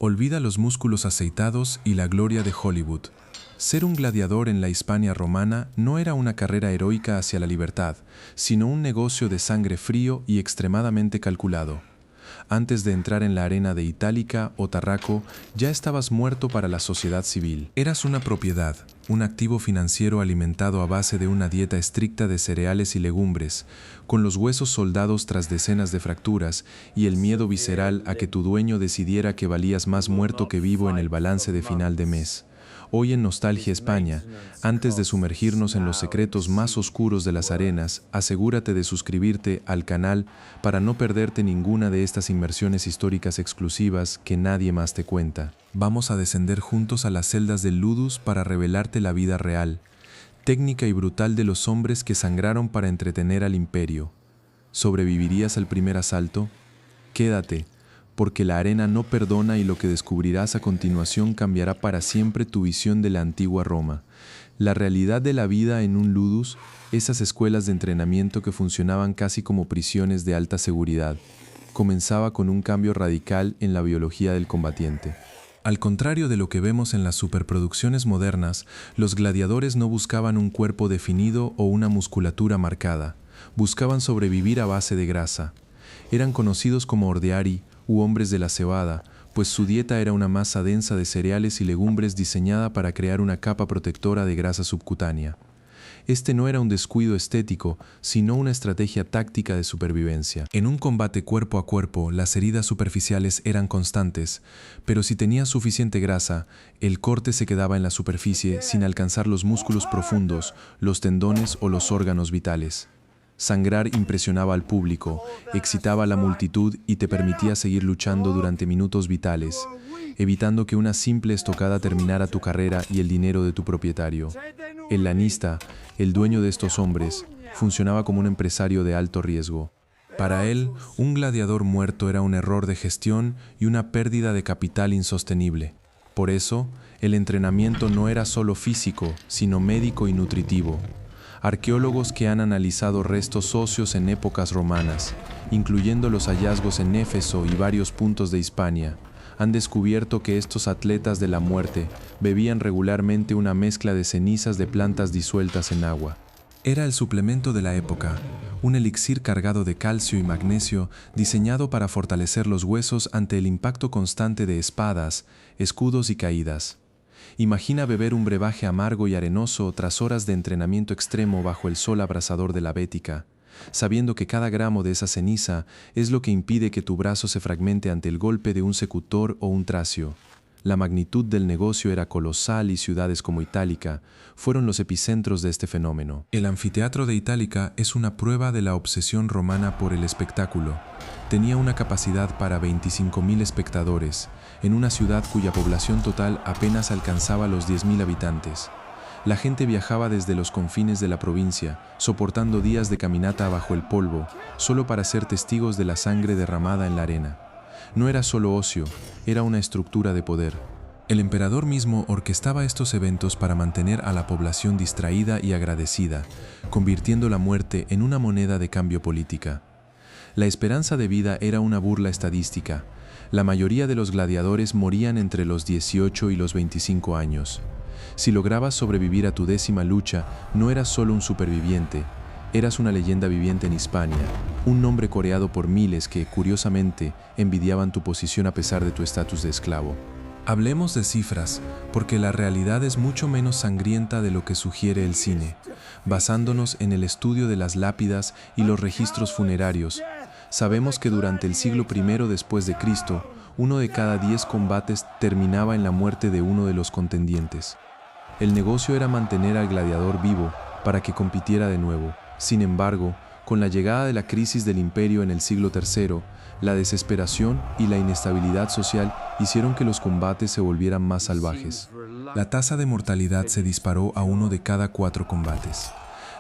Olvida los músculos aceitados y la gloria de Hollywood. Ser un gladiador en la Hispania romana no era una carrera heroica hacia la libertad, sino un negocio de sangre frío y extremadamente calculado. Antes de entrar en la arena de Itálica o Tarraco, ya estabas muerto para la sociedad civil. Eras una propiedad, un activo financiero alimentado a base de una dieta estricta de cereales y legumbres, con los huesos soldados tras decenas de fracturas y el miedo visceral a que tu dueño decidiera que valías más muerto que vivo en el balance de final de mes. Hoy en Nostalgia España, antes de sumergirnos en los secretos más oscuros de las arenas, asegúrate de suscribirte al canal para no perderte ninguna de estas inmersiones históricas exclusivas que nadie más te cuenta. Vamos a descender juntos a las celdas del Ludus para revelarte la vida real, técnica y brutal de los hombres que sangraron para entretener al imperio. ¿Sobrevivirías al primer asalto? Quédate, porque la arena no perdona y lo que descubrirás a continuación cambiará para siempre tu visión de la antigua Roma. La realidad de la vida en un ludus, esas escuelas de entrenamiento que funcionaban casi como prisiones de alta seguridad, comenzaba con un cambio radical en la biología del combatiente. Al contrario de lo que vemos en las superproducciones modernas, los gladiadores no buscaban un cuerpo definido o una musculatura marcada, buscaban sobrevivir a base de grasa. Eran conocidos como ordeari, u hombres de la cebada, pues su dieta era una masa densa de cereales y legumbres diseñada para crear una capa protectora de grasa subcutánea. Este no era un descuido estético, sino una estrategia táctica de supervivencia. En un combate cuerpo a cuerpo, las heridas superficiales eran constantes, pero si tenías suficiente grasa, el corte se quedaba en la superficie sin alcanzar los músculos profundos, los tendones o los órganos vitales. Sangrar impresionaba al público, excitaba a la multitud y te permitía seguir luchando durante minutos vitales, evitando que una simple estocada terminara tu carrera y el dinero de tu propietario. El lanista, el dueño de estos hombres, funcionaba como un empresario de alto riesgo. Para él, un gladiador muerto era un error de gestión y una pérdida de capital insostenible. Por eso, el entrenamiento no era solo físico, sino médico y nutritivo. Arqueólogos que han analizado restos óseos en épocas romanas, incluyendo los hallazgos en Éfeso y varios puntos de Hispania, han descubierto que estos atletas de la muerte bebían regularmente una mezcla de cenizas de plantas disueltas en agua. Era el suplemento de la época, un elixir cargado de calcio y magnesio diseñado para fortalecer los huesos ante el impacto constante de espadas, escudos y caídas. Imagina beber un brebaje amargo y arenoso tras horas de entrenamiento extremo bajo el sol abrasador de la Bética, sabiendo que cada gramo de esa ceniza es lo que impide que tu brazo se fragmente ante el golpe de un secutor o un tracio. La magnitud del negocio era colosal y ciudades como Itálica fueron los epicentros de este fenómeno. El anfiteatro de Itálica es una prueba de la obsesión romana por el espectáculo. Tenía una capacidad para 25.000 espectadores, en una ciudad cuya población total apenas alcanzaba los 10.000 habitantes. La gente viajaba desde los confines de la provincia, soportando días de caminata bajo el polvo, solo para ser testigos de la sangre derramada en la arena. No era solo ocio, era una estructura de poder. El emperador mismo orquestaba estos eventos para mantener a la población distraída y agradecida, convirtiendo la muerte en una moneda de cambio política. La esperanza de vida era una burla estadística. La mayoría de los gladiadores morían entre los 18 y los 25 años. Si lograbas sobrevivir a tu 10ª lucha, no eras solo un superviviente, eras una leyenda viviente en Hispania, un nombre coreado por miles que, curiosamente, envidiaban tu posición a pesar de tu estatus de esclavo. Hablemos de cifras, porque la realidad es mucho menos sangrienta de lo que sugiere el cine. Basándonos en el estudio de las lápidas y los registros funerarios, sabemos que durante el siglo I después de Cristo, 1 de cada 10 combates terminaba en la muerte de uno de los contendientes. El negocio era mantener al gladiador vivo para que compitiera de nuevo. Sin embargo, con la llegada de la crisis del imperio en el siglo III, la desesperación y la inestabilidad social hicieron que los combates se volvieran más salvajes. La tasa de mortalidad se disparó a 1 de cada 4 combates.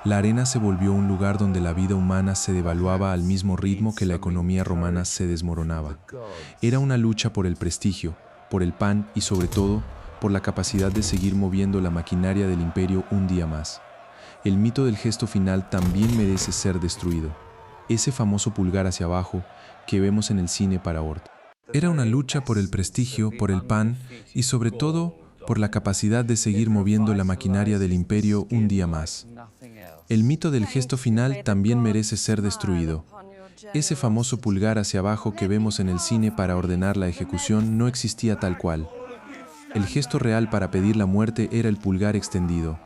La arena se volvió un lugar donde la vida humana se devaluaba al mismo ritmo que la economía romana se desmoronaba. Era una lucha por el prestigio, por el pan y sobre todo, por la capacidad de seguir moviendo la maquinaria del imperio un día más. El mito del gesto final también merece ser destruido. Ese famoso pulgar hacia abajo que vemos en el cine para Ort. Era una lucha por el prestigio, por el pan y sobre todo por la capacidad de seguir moviendo la maquinaria del imperio un día más. El mito del gesto final también merece ser destruido. Ese famoso pulgar hacia abajo que vemos en el cine para ordenar la ejecución no existía tal cual. El gesto real para pedir la muerte era el pulgar extendido,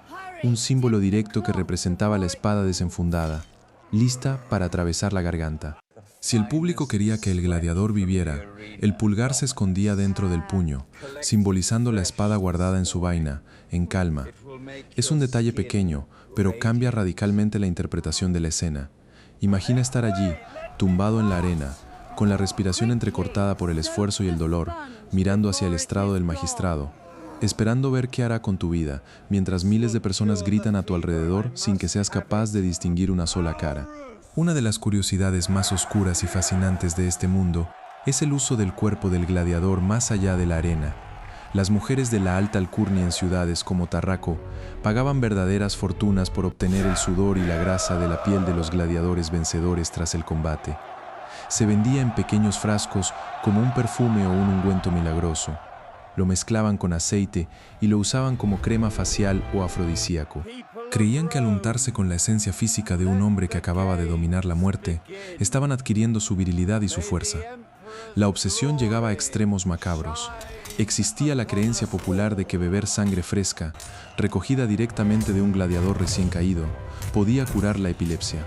un símbolo directo que representaba la espada desenfundada, lista para atravesar la garganta. Si el público quería que el gladiador viviera, el pulgar se escondía dentro del puño, simbolizando la espada guardada en su vaina, en calma. Es un detalle pequeño, pero cambia radicalmente la interpretación de la escena. Imagina estar allí, tumbado en la arena, con la respiración entrecortada por el esfuerzo y el dolor, mirando hacia el estrado del magistrado, esperando ver qué hará con tu vida, mientras miles de personas gritan a tu alrededor sin que seas capaz de distinguir una sola cara. Una de las curiosidades más oscuras y fascinantes de este mundo es el uso del cuerpo del gladiador más allá de la arena. Las mujeres de la alta alcurnia en ciudades como Tarraco pagaban verdaderas fortunas por obtener el sudor y la grasa de la piel de los gladiadores vencedores tras el combate. Se vendía en pequeños frascos como un perfume o un ungüento milagroso. Lo mezclaban con aceite y lo usaban como crema facial o afrodisíaco. Creían que al untarse con la esencia física de un hombre que acababa de dominar la muerte, estaban adquiriendo su virilidad y su fuerza. La obsesión llegaba a extremos macabros. Existía la creencia popular de que beber sangre fresca, recogida directamente de un gladiador recién caído, podía curar la epilepsia.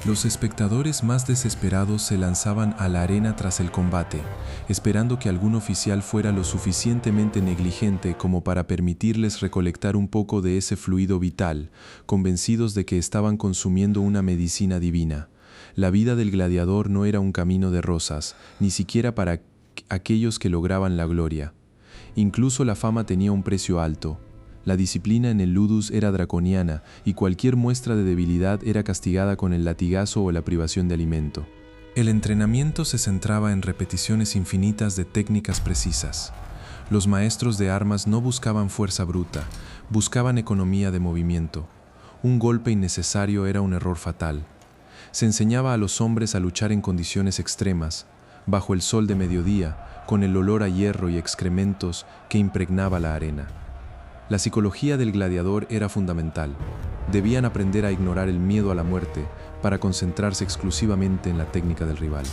Los espectadores más desesperados se lanzaban a la arena tras el combate, esperando que algún oficial fuera lo suficientemente negligente como para permitirles recolectar un poco de ese fluido vital, convencidos de que estaban consumiendo una medicina divina. La vida del gladiador no era un camino de rosas, ni siquiera para aquellos que lograban la gloria. Incluso la fama tenía un precio alto. La disciplina en el ludus era draconiana y cualquier muestra de debilidad era castigada con el latigazo o la privación de alimento. El entrenamiento se centraba en repeticiones infinitas de técnicas precisas. Los maestros de armas no buscaban fuerza bruta, buscaban economía de movimiento. Un golpe innecesario era un error fatal. Se enseñaba a los hombres a luchar en condiciones extremas, bajo el sol de mediodía, con el olor a hierro y excrementos que impregnaba la arena. La psicología del gladiador era fundamental. Debían aprender a ignorar el miedo a la muerte para concentrarse exclusivamente en la técnica del rival.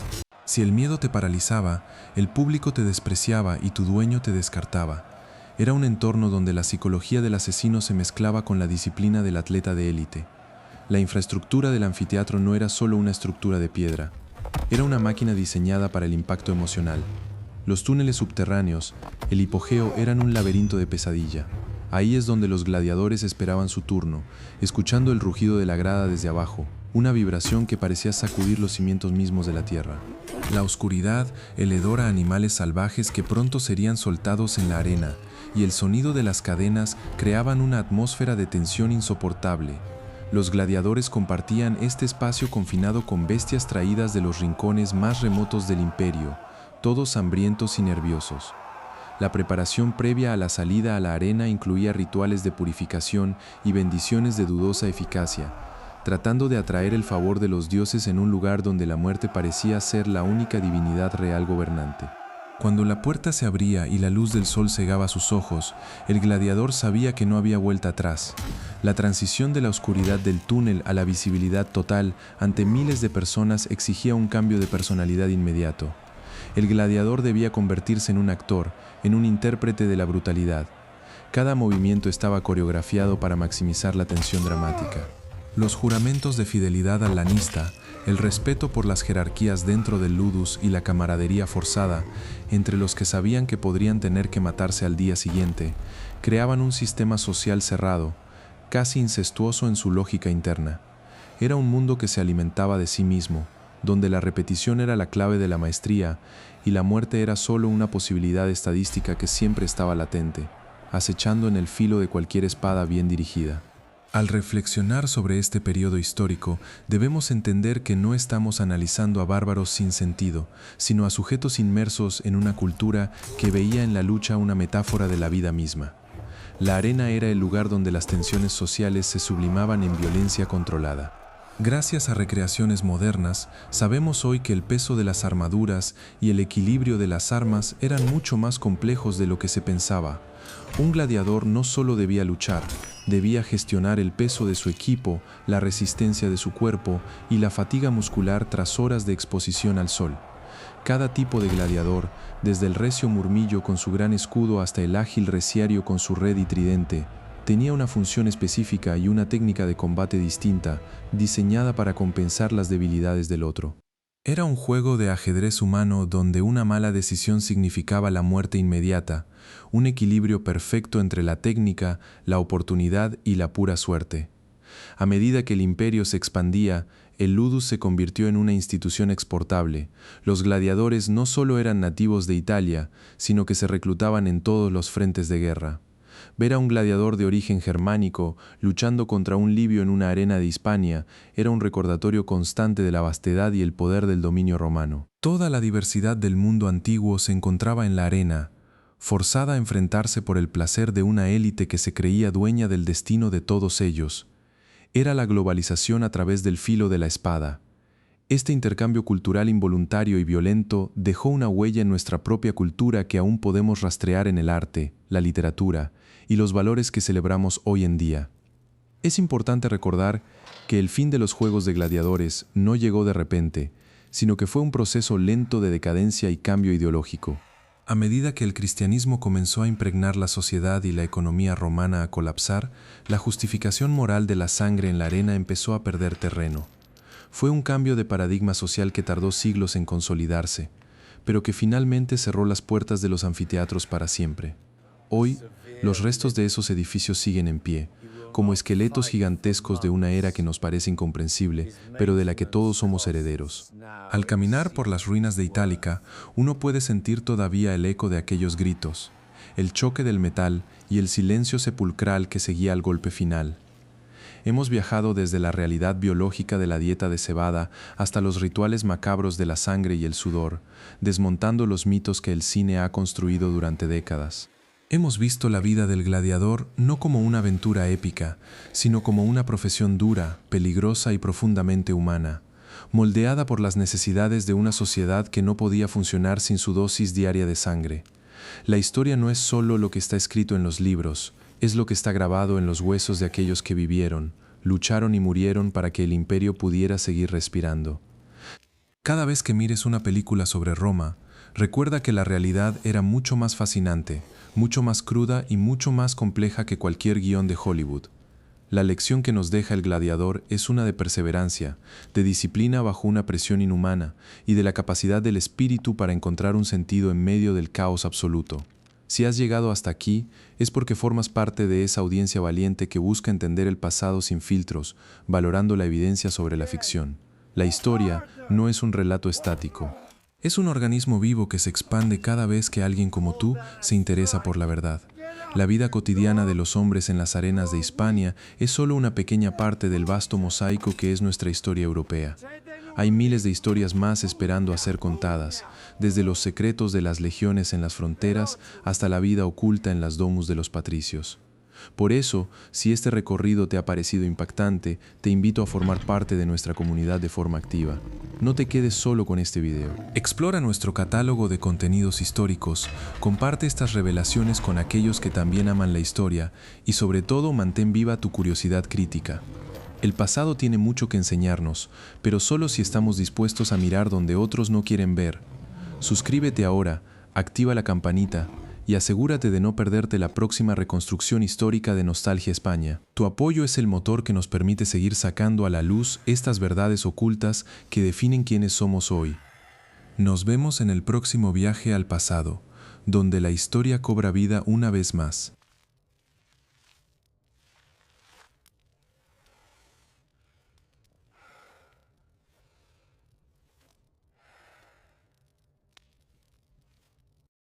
Si el miedo te paralizaba, el público te despreciaba y tu dueño te descartaba. Era un entorno donde la psicología del asesino se mezclaba con la disciplina del atleta de élite. La infraestructura del anfiteatro no era solo una estructura de piedra. Era una máquina diseñada para el impacto emocional. Los túneles subterráneos, el hipogeo, eran un laberinto de pesadilla. Ahí es donde los gladiadores esperaban su turno, escuchando el rugido de la grada desde abajo, una vibración que parecía sacudir los cimientos mismos de la tierra. La oscuridad, el hedor a animales salvajes que pronto serían soltados en la arena, y el sonido de las cadenas creaban una atmósfera de tensión insoportable. Los gladiadores compartían este espacio confinado con bestias traídas de los rincones más remotos del imperio, todos hambrientos y nerviosos. La preparación previa a la salida a la arena incluía rituales de purificación y bendiciones de dudosa eficacia, tratando de atraer el favor de los dioses en un lugar donde la muerte parecía ser la única divinidad real gobernante. Cuando la puerta se abría y la luz del sol cegaba sus ojos, el gladiador sabía que no había vuelta atrás. La transición de la oscuridad del túnel a la visibilidad total ante miles de personas exigía un cambio de personalidad inmediato. El gladiador debía convertirse en un actor, en un intérprete de la brutalidad. Cada movimiento estaba coreografiado para maximizar la tensión dramática. Los juramentos de fidelidad al lanista, el respeto por las jerarquías dentro del ludus y la camaradería forzada, entre los que sabían que podrían tener que matarse al día siguiente, creaban un sistema social cerrado, casi incestuoso en su lógica interna. Era un mundo que se alimentaba de sí mismo, donde la repetición era la clave de la maestría y la muerte era solo una posibilidad estadística que siempre estaba latente, acechando en el filo de cualquier espada bien dirigida. Al reflexionar sobre este periodo histórico, debemos entender que no estamos analizando a bárbaros sin sentido, sino a sujetos inmersos en una cultura que veía en la lucha una metáfora de la vida misma. La arena era el lugar donde las tensiones sociales se sublimaban en violencia controlada. Gracias a recreaciones modernas, sabemos hoy que el peso de las armaduras y el equilibrio de las armas eran mucho más complejos de lo que se pensaba. Un gladiador no solo debía luchar, debía gestionar el peso de su equipo, la resistencia de su cuerpo y la fatiga muscular tras horas de exposición al sol. Cada tipo de gladiador, desde el recio murmillo con su gran escudo hasta el ágil reciario con su red y tridente, tenía una función específica y una técnica de combate distinta, diseñada para compensar las debilidades del otro. Era un juego de ajedrez humano donde una mala decisión significaba la muerte inmediata, un equilibrio perfecto entre la técnica, la oportunidad y la pura suerte. A medida que el imperio se expandía, el ludus se convirtió en una institución exportable. Los gladiadores no solo eran nativos de Italia, sino que se reclutaban en todos los frentes de guerra. Ver a un gladiador de origen germánico luchando contra un libio en una arena de Hispania era un recordatorio constante de la vastedad y el poder del dominio romano. Toda la diversidad del mundo antiguo se encontraba en la arena, forzada a enfrentarse por el placer de una élite que se creía dueña del destino de todos ellos. Era la globalización a través del filo de la espada. Este intercambio cultural involuntario y violento dejó una huella en nuestra propia cultura que aún podemos rastrear en el arte, la literatura y los valores que celebramos hoy en día. Es importante recordar que el fin de los juegos de gladiadores no llegó de repente, sino que fue un proceso lento de decadencia y cambio ideológico. A medida que el cristianismo comenzó a impregnar la sociedad y la economía romana a colapsar, la justificación moral de la sangre en la arena empezó a perder terreno. Fue un cambio de paradigma social que tardó siglos en consolidarse, pero que finalmente cerró las puertas de los anfiteatros para siempre. Hoy, los restos de esos edificios siguen en pie, como esqueletos gigantescos de una era que nos parece incomprensible, pero de la que todos somos herederos. Al caminar por las ruinas de Itálica, uno puede sentir todavía el eco de aquellos gritos, el choque del metal y el silencio sepulcral que seguía al golpe final. Hemos viajado desde la realidad biológica de la dieta de cebada hasta los rituales macabros de la sangre y el sudor, desmontando los mitos que el cine ha construido durante décadas. Hemos visto la vida del gladiador no como una aventura épica, sino como una profesión dura, peligrosa y profundamente humana, moldeada por las necesidades de una sociedad que no podía funcionar sin su dosis diaria de sangre. La historia no es solo lo que está escrito en los libros, es lo que está grabado en los huesos de aquellos que vivieron, lucharon y murieron para que el imperio pudiera seguir respirando. Cada vez que mires una película sobre Roma, recuerda que la realidad era mucho más fascinante, mucho más cruda y mucho más compleja que cualquier guión de Hollywood. La lección que nos deja el gladiador es una de perseverancia, de disciplina bajo una presión inhumana y de la capacidad del espíritu para encontrar un sentido en medio del caos absoluto. Si has llegado hasta aquí, es porque formas parte de esa audiencia valiente que busca entender el pasado sin filtros, valorando la evidencia sobre la ficción. La historia no es un relato estático. Es un organismo vivo que se expande cada vez que alguien como tú se interesa por la verdad. La vida cotidiana de los hombres en las arenas de Hispania es solo una pequeña parte del vasto mosaico que es nuestra historia europea. Hay miles de historias más esperando a ser contadas, desde los secretos de las legiones en las fronteras hasta la vida oculta en las domus de los patricios. Por eso, si este recorrido te ha parecido impactante, te invito a formar parte de nuestra comunidad de forma activa. No te quedes solo con este video. Explora nuestro catálogo de contenidos históricos, comparte estas revelaciones con aquellos que también aman la historia y sobre todo mantén viva tu curiosidad crítica. El pasado tiene mucho que enseñarnos, pero solo si estamos dispuestos a mirar donde otros no quieren ver. Suscríbete ahora, activa la campanita y asegúrate de no perderte la próxima reconstrucción histórica de Nostalgia España. Tu apoyo es el motor que nos permite seguir sacando a la luz estas verdades ocultas que definen quiénes somos hoy. Nos vemos en el próximo viaje al pasado, donde la historia cobra vida una vez más.